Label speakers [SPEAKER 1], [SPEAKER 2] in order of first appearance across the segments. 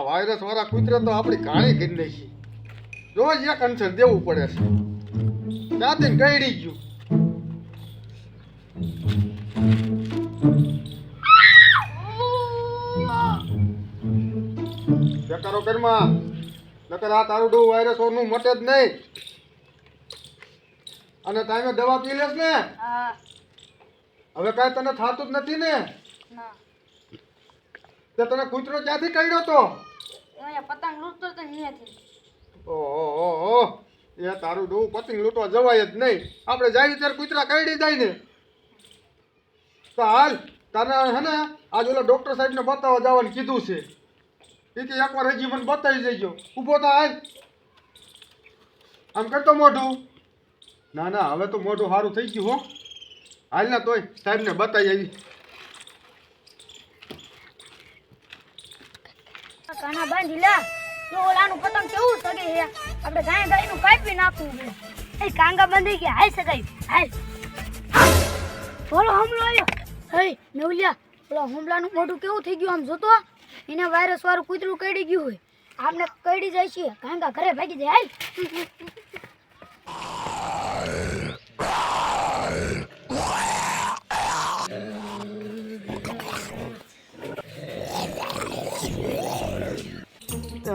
[SPEAKER 1] આ વાયરસ વાળા કૂતરે તો આપણી ઘાણી કરી નાખી. રોજ એક અંસર દેવું પડે છે. ત્યાંથી ગયડી ગયું. બેકારો ઘરમાં નકર આ તારું ડોહ વાયરસ નું મટે જ નહીં. અને ટાઈમે દવા પી લેસ ને?
[SPEAKER 2] હા.
[SPEAKER 1] હવે કાંઈ તને થતું જ નથી ને?
[SPEAKER 2] ના.
[SPEAKER 1] તે તને કૂતરો ક્યાંથી કાઢ્યો તો?
[SPEAKER 2] અહીંયા પતંગ લૂંટતો તો અહીંયાથી.
[SPEAKER 1] ઓહો, એ તારું ડોહ પતંગ લૂંટવા જવાય જ નહીં. આપણે જાય ત્યારે કૂતરા કાઢી જાય ને. તો હાલ તને હે ને આજ ઓલા ડૉક્ટર સાહેબને બતાવવા જવાનું કીધું છે. એ કે એકવાર હજી મને બતાવી જજો. ઊભો થા હાલ. આમ કરતો મોઢું. ના ના, હવે તો મોઢું સારું થઈ ગયું હો. હાલ ના તોય સાહેબને બતાવી આવી.
[SPEAKER 2] કાના બાંધી લે. જો ઓલાનું પતંગ કેવું સગે છે. આપણે ગાય ગાયનું કાપી નાખવું છે. એ કાંગા બાંધી કે હાલ સગાઈ હાલ. બોલો હમલો આવ્યો. હે નવલિયા, ઓલા હુમલાનું મોઢું કેવું થઈ ગયું આમ જોતો. એને વાયરસ વાળું કૂતરું કડી ગયું હોય. આપને કડી જાય છે. કાંગા ઘરે ભાગી જાય હાલ.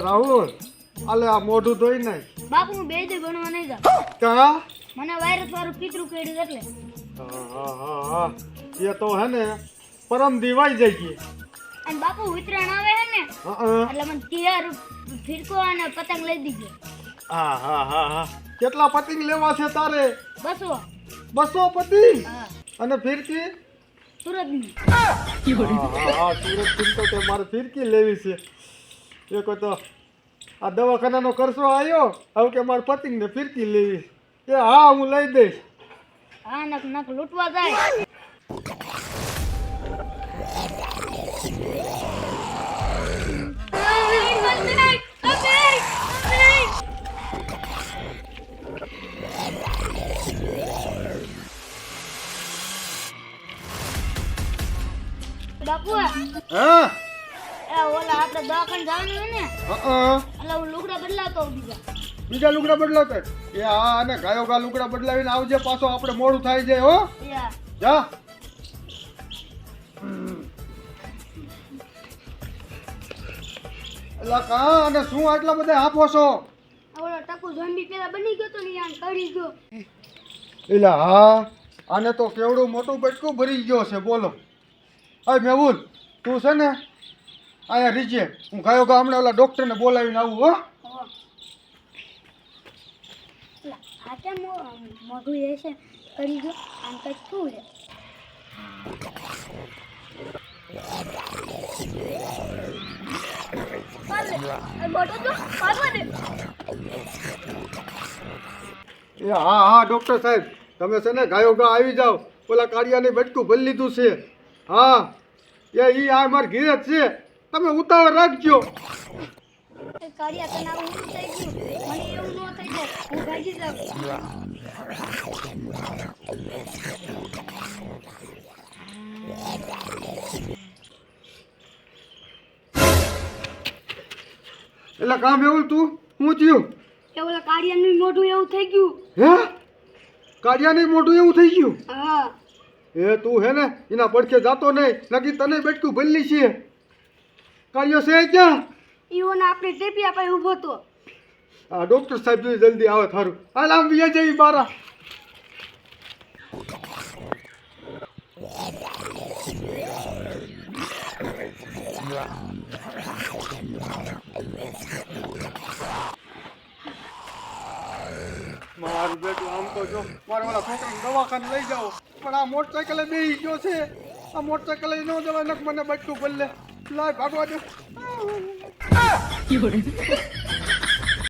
[SPEAKER 1] રાહુલ, આલે આ મોઢું ધોઈ નાખ.
[SPEAKER 2] બાપુ હું બે દે ભણવા નહીં જાઉં.
[SPEAKER 1] કા?
[SPEAKER 2] મને વાયરસ વાળું કૂતરું કડ્યું એટલે.
[SPEAKER 1] હા, એ તો હે ને પરમ દિવાઈ જાય છે.
[SPEAKER 2] અને બાપુ ઉતરાણ આવે છે ને એટલે મને તૈયાર ફિરકો અને પતંગ લઈ દીધો.
[SPEAKER 1] હા. કેટલા પતંગ લેવા છે તારે?
[SPEAKER 2] 200.
[SPEAKER 1] 200 પતંગ?
[SPEAKER 2] હા.
[SPEAKER 1] અને ફિરકી?
[SPEAKER 2] સુરતની.
[SPEAKER 1] હા, સુરત થી તો તે મારે ફિરકી લેવી છે. એ કોઈ તો આ દવાખાનાનો ખર્ચો આવ્યો, હવે કે મારે પતંગ ને ફિરકી લેવી. એ હા, હું લઈ દઈશ.
[SPEAKER 2] હા, નક લૂંટવા જાય. બાપુ
[SPEAKER 1] હા,
[SPEAKER 2] ઓલા આપણે દવાખાને જવાનું હોય ને એટલે હું લુગડા બદલાતો
[SPEAKER 1] બીજા લુગડા બદલાવતા? એ હા, અને ગાયો ગા લુગડા બદલાવીને આવજે પાછો, આપણે મોડું થાય જાય હો. જા. એલા કા, અને શું આટલા બધા આપો છો?
[SPEAKER 2] ઓલો ટકુ ઝોમ્બી પેલા બની ગયો તો ને યાર કરી ગયો.
[SPEAKER 1] એલા હા, આને તો કેવડું મોટું બટકું ભરી ગયો છે. બોલો. અરે મેહુલ, તું છે ને અહીંયા રીજે, હું ગાયો ગા હમણાં ઓલા ડૉક્ટરને બોલાવીને આવું હો.
[SPEAKER 2] આ કેમ મોઢું એ છે કરી ગયો આમ કંઈક શું છે?
[SPEAKER 1] એ હા, ડૉક્ટર સાહેબ, તમે છે ને ગાયો ગા આવી જાઓ. ઓલા કાળિયાને બટકું ભરી લીધું છે. હા, એ આ મારા ઘીરે જ છે. તમે ઉતાવળ રાખજો.
[SPEAKER 2] કાર્યા તને આવું શું થઈ ગયું? મને એવું ન થઈ જાય, હું ભાગી જાઉં.
[SPEAKER 1] એટલે કામ એવું તું શું થયું?
[SPEAKER 2] કે ઓલા કાર્યાનું મોઢું એવું થઈ ગયું.
[SPEAKER 1] હે, કાળિયાને મોઢું એવું થઈ ગયું?
[SPEAKER 2] હા.
[SPEAKER 1] એ તું હે ને એના પડખે જાતો નહીં, નકી તને બેટકું ભરલી છે. કાળિયો છે ક્યાં?
[SPEAKER 2] ઈઓને આપણે ટેપિયા પાસે ઊભો તો.
[SPEAKER 1] આ ડૉક્ટર સાહેબ જોઈ જલ્દી આવે થારું. હાલ આમ બીજા જેવી બારા. મારું બેટું આમ તો જો મારે ઓલા છોકરાને દવાખાને લઈ જાઓ, પણ આ મોટરસાઇકલે બેસી ગયો છે. આ મોટરસાઇકલ ન જવાય, નક મને બચકું ભલે. લાય ભાગવા દે.